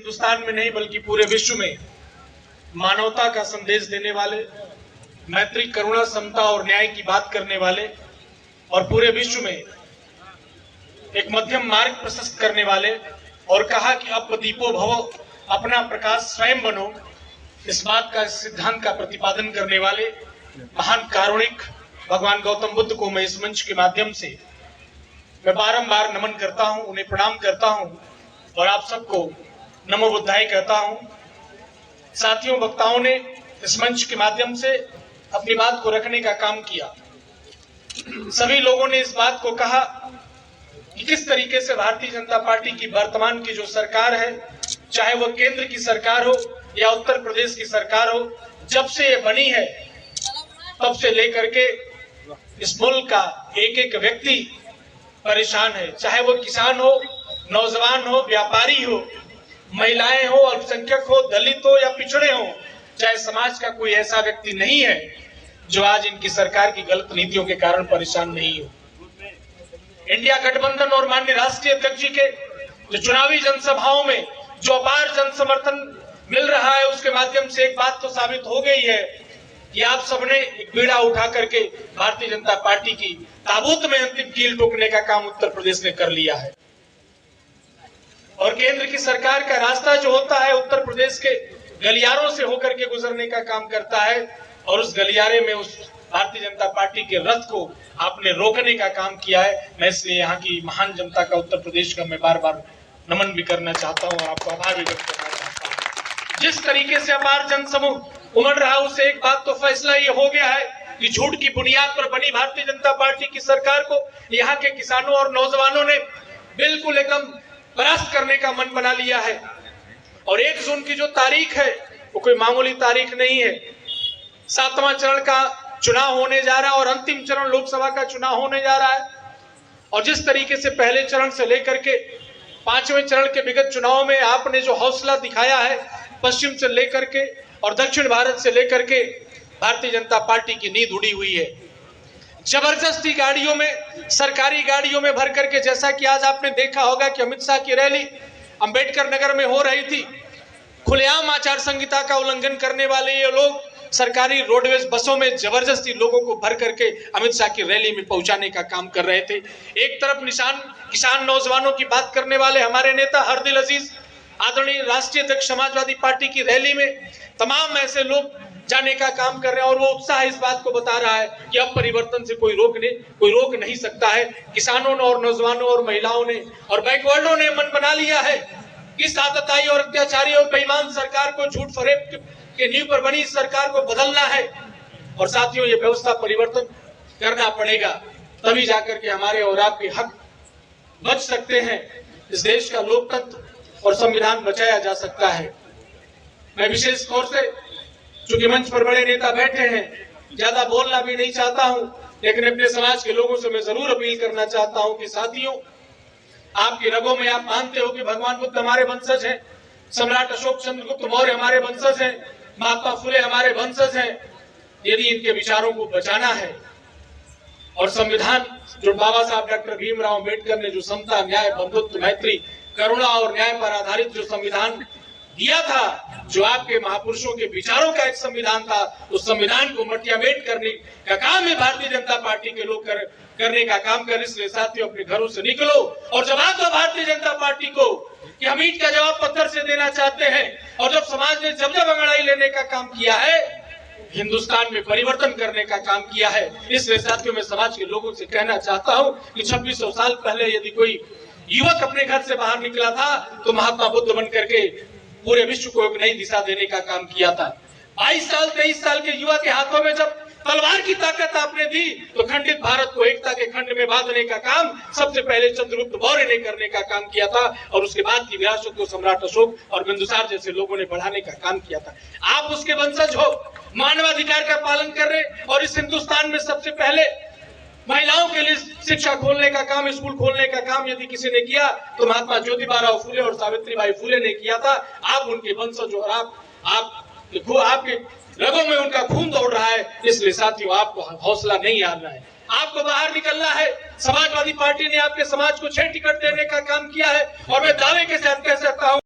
हिंदुस्तान में नहीं बल्कि पूरे विश्व में मानवता का संदेश देने वाले, मैत्री, करुणा, समता और न्याय की बात करने वाले और पूरे विश्व में एक मध्यम मार्ग प्रशस्त करने वाले और कहा कि अब दीपो भवो, अपना प्रकाश स्वयं बनो, इस बात का सिद्धांत का प्रतिपादन करने वाले महान कारुणिक भगवान गौतम बुद्ध को मैं इस मंच के माध्यम से मैं बारंबार नमन करता हूं, उन्हें प्रणाम करता हूं और आप सबको नमो बुद्धाय कहता हूं। साथियों, वक्ताओं ने इस मंच के माध्यम से अपनी बात को रखने का काम किया। सभी लोगों ने इस बात को कहा कि किस तरीके से भारतीय जनता पार्टी की वर्तमान की जो सरकार है, चाहे वह केंद्र की सरकार हो या उत्तर प्रदेश की सरकार हो, जब से ये बनी है तब से लेकर के इस मुल्क का एक एक व्यक्ति परेशान है, चाहे वो किसान हो, नौजवान हो, व्यापारी हो, महिलाएं हो, अल्पसंख्यक हो, दलित हो या पिछड़े हो, चाहे समाज का कोई ऐसा व्यक्ति नहीं है जो आज इनकी सरकार की गलत नीतियों के कारण परेशान नहीं हो। इंडिया गठबंधन और माननीय राष्ट्रीय अध्यक्ष जी के जो चुनावी जनसभाओं में जो अपार जन समर्थन मिल रहा है, उसके माध्यम से एक बात तो साबित हो गई है कि आप सबने एक बीड़ा उठा करके भारतीय जनता पार्टी की ताबूत में अंतिम कील ठोकने का काम उत्तर प्रदेश ने कर लिया है। और केंद्र की सरकार का रास्ता जो होता है उत्तर प्रदेश के गलियारों से होकर के गुजरने का काम करता है और उस गलियारे में उस भारतीय जनता पार्टी के रथ को आपने रोकने का काम किया है। मैं इसलिए यहाँ की महान जनता का, उत्तर प्रदेश का मैं बार बार नमन भी करना चाहता हूँ और आपको आभार भी व्यक्त करना चाहता हूँ। जिस तरीके से अपार जनसमूह उमड़ रहा है, उससे एक बात तो फैसला ये हो गया है कि झूठ की बुनियाद पर बनी भारतीय जनता पार्टी की सरकार को यहाँ के किसानों और नौजवानों ने बिल्कुल एकदम परास्त करने का मन बना लिया है। और 1 जून की जो तारीख है वो कोई मामूली तारीख नहीं है। 7वां चरण का चुनाव होने जा रहा है और अंतिम चरण लोकसभा का चुनाव होने जा रहा है। और जिस तरीके से पहले चरण से लेकर के 5वें चरण के विगत चुनाव में आपने जो हौसला दिखाया है, पश्चिम से लेकर के और दक्षिण भारत से लेकर के भारतीय जनता पार्टी की नींद उड़ी हुई है। जबरदस्ती गाड़ियों में, सरकारी गाड़ियों में भर करके, जैसा कि आज आपने देखा होगा कि अमित शाह की रैली अंबेडकर नगर में हो रही थी, खुलेआम आचार संहिता का उल्लंघन करने वाले ये लोग सरकारी रोडवेज बसों में जबरदस्ती लोगों को भर करके अमित शाह की रैली में पहुंचाने का काम कर रहे थे। एक तरफ किसान नौजवानों की बात करने वाले हमारे नेता हरदिल अजीज, आदरणीय राष्ट्रीय अध्यक्ष समाजवादी पार्टी की रैली में तमाम ऐसे लोग जाने का काम कर रहे हैं और वो उत्साह इस बात को बता रहा है कि अब परिवर्तन से कोई रोक नहीं सकता है। किसानों ने और नौजवानों और महिलाओं ने और बैकवर्डों ने मन बना लिया है कि सातताई और अत्याचारी और बेईमान सरकार को, झूठ फरेब के नींव पर बनी सरकार को बदलना है। और साथियों, ये व्यवस्था परिवर्तन करना पड़ेगा, तभी जाकर के हमारे और आपके हक बच सकते हैं। इस देश का लोकतंत्र और संविधान बचाया जा सकता है। मैं विशेष तौर से, चूंकि मंच पर बड़े नेता बैठे हैं, ज्यादा बोलना भी नहीं चाहता हूं, लेकिन अपने समाज के लोगों से मैं जरूर अपील करना चाहता हूं कि साथियों, आपकी रगों में आप मानते हो कि भगवान बुद्ध हमारे वंशज हैं, सम्राट अशोक चंद्रगुप्त मौर्य हमारे वंशज हैं, महात्मा फुले हमारे वंशज हैं। यदि इनके विचारों को बचाना है और संविधान जो बाबा साहब डॉक्टर भीमराव अम्बेडकर ने जो समता, न्याय, बंधुत्व, मैत्री, करुणा और न्याय पर आधारित जो संविधान दिया था, जो आपके महापुरुषों के विचारों का एक संविधान था, उस संविधान को मटियामेट करने का काम है भारतीय जनता पार्टी के लोग करने का काम कर। इसलिए साथियों, अपने घरों से निकलो और जवाब दो भारतीय जनता पार्टी को कि हम ईंट का जवाब पत्थर से देना चाहते हैं। और जब समाज ने जब अंगड़ाई लेने का काम किया है, हिंदुस्तान में परिवर्तन करने का काम किया है। इसलिए साथियों, मैं समाज के लोगों से कहना चाहता हूं कि 2600 साल पहले यदि कोई युवक अपने घर से बाहर निकला था तो महात्मा बुद्ध बन करके पूरे विश्व को एक नई दिशा देने का काम किया था। 22 साल 23 साल के युवा के हाथों में जब तलवार की ताकत आपने दी तो खंडित भारत को एकता के खंड में बांधने का काम सबसे पहले चंद्रगुप्त मौर्य ने करने का काम किया था और उसके बाद की विरासत को सम्राट अशोक और बिंदुसार जैसे लोगों ने बढ़ाने का काम किया था। आप उसके वंशज हो, मानवाधिकार का पालन कर रहे और इस हिंदुस्तान में सबसे पहले महिलाओं के लिए शिक्षा खोलने का काम, स्कूल खोलने का काम यदि किसी ने किया तो महात्मा ज्योतिबा फुले और सावित्रीबाई फुले ने किया था। आप उनके वंशज और आपके रगों में उनका खून दौड़ रहा है। इसलिए साथियों, आपको हौसला नहीं हारना है, आपको बाहर निकलना है। समाजवादी पार्टी ने आपके समाज को 6 टिकट देने का काम किया है और मैं दावे के साथ कह सकता हूं